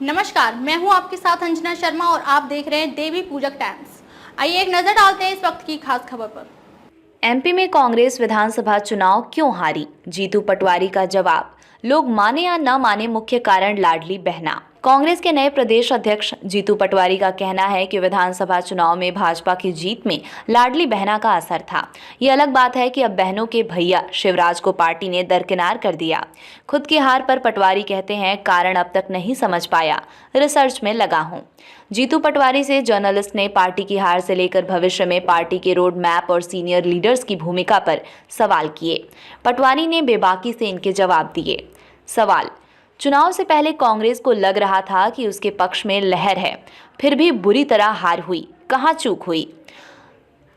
नमस्कार, मैं हूं आपके साथ अंजना शर्मा और आप देख रहे हैं देवी पूजक टाइम्स। आइए एक नजर डालते हैं इस वक्त की खास खबर पर। एमपी में कांग्रेस विधानसभा चुनाव क्यों हारी? जीतू पटवारी का जवाब। लोग माने या न माने, मुख्य कारण लाडली बहना। कांग्रेस के नए प्रदेश अध्यक्ष जीतू पटवारी का कहना है कि विधानसभा चुनाव में भाजपा की जीत में लाडली बहना का असर था। ये अलग बात है कि अब बहनों के भैया शिवराज को पार्टी ने दरकिनार कर दिया। खुद की हार पर पटवारी कहते हैं, कारण अब तक नहीं समझ पाया, रिसर्च में लगा हूं। जीतू पटवारी से जर्नलिस्ट ने पार्टी की हार से लेकर भविष्य में पार्टी के रोड मैप और सीनियर लीडर्स की भूमिका पर सवाल किए। पटवारी ने बेबाकी से इनके जवाब दिए। सवाल: चुनाव से पहले कांग्रेस को लग रहा था कि उसके पक्ष में लहर है, फिर भी बुरी तरह हार हुई, कहां चूक हुई?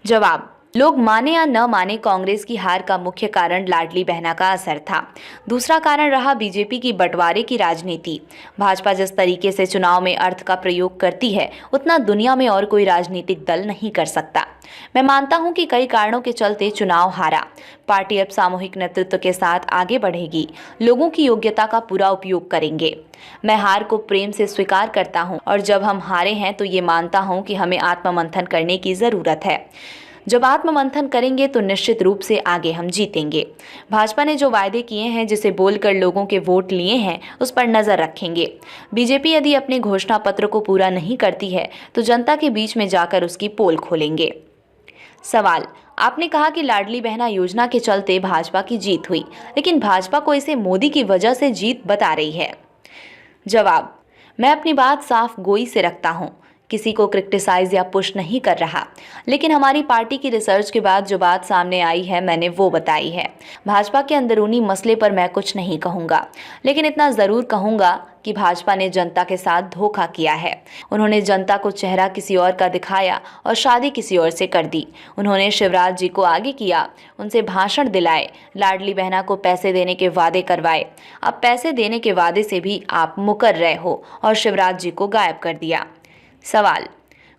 जवाब: लोग माने या न माने, कांग्रेस की हार का मुख्य कारण लाडली बहना का असर था। दूसरा कारण रहा बीजेपी की बंटवारे की राजनीति। भाजपा जिस तरीके से चुनाव में अर्थ का प्रयोग करती है, उतना दुनिया में और कोई राजनीतिक दल नहीं कर सकता। मैं मानता हूं कि कई कारणों के चलते चुनाव हारा। पार्टी अब सामूहिक नेतृत्व के साथ आगे बढ़ेगी, लोगों की योग्यता का पूरा उपयोग करेंगे। मैं हार को प्रेम से स्वीकार करता हूं और जब हम हारे हैं तो ये मानता हूं कि हमें आत्ममंथन करने की जरूरत है। जब आत्ममंथन करेंगे तो निश्चित रूप से आगे हम जीतेंगे। भाजपा ने जो वायदे किए हैं, जिसे बोलकर लोगों के वोट लिए हैं, उस पर नजर रखेंगे। बीजेपी यदि अपने घोषणा पत्र को पूरा नहीं करती है तो जनता के बीच में जाकर उसकी पोल खोलेंगे। सवाल: आपने कहा कि लाडली बहना योजना के चलते भाजपा की जीत हुई, लेकिन भाजपा को इसे मोदी की वजह से जीत बता रही है। जवाब: मैं अपनी बात साफ गोई से रखता हूं, किसी को क्रिटिसाइज या पुश नहीं कर रहा, लेकिन हमारी पार्टी की रिसर्च के बाद जो बात सामने आई है, मैंने वो बताई है। भाजपा के अंदरूनी मसले पर मैं कुछ नहीं कहूंगा, लेकिन इतना जरूर कहूंगा कि भाजपा ने जनता के साथ धोखा किया है। उन्होंने जनता को चेहरा किसी और का दिखाया और शादी किसी और से कर दी। उन्होंने शिवराज जी को आगे किया, उनसे भाषण दिलाए, लाडली बहना को पैसे देने के वादे करवाए। अब पैसे देने के वादे से भी आप मुकर रहे हो और शिवराज जी को गायब कर दिया। सवाल: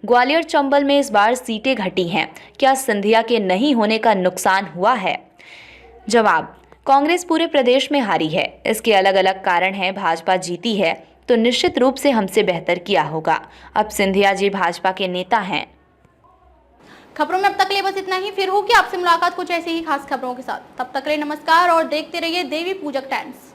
ग्वालियर चंबल में इस बार सीटें घटी हैं, क्या सिंधिया के नहीं होने का नुकसान हुआ है? जवाब: कांग्रेस पूरे प्रदेश में हारी है, इसके अलग अलग कारण हैं। भाजपा जीती है तो निश्चित रूप से हमसे बेहतर किया होगा। अब सिंधिया जी भाजपा के नेता हैं। खबरों में अब तक के लिए बस इतना ही। फिर होगी आपसे मुलाकात कुछ ऐसी ही खास खबरों के साथ। तब तक के लिए नमस्कार और देखते रहिए देवी पूजक टाइम्स।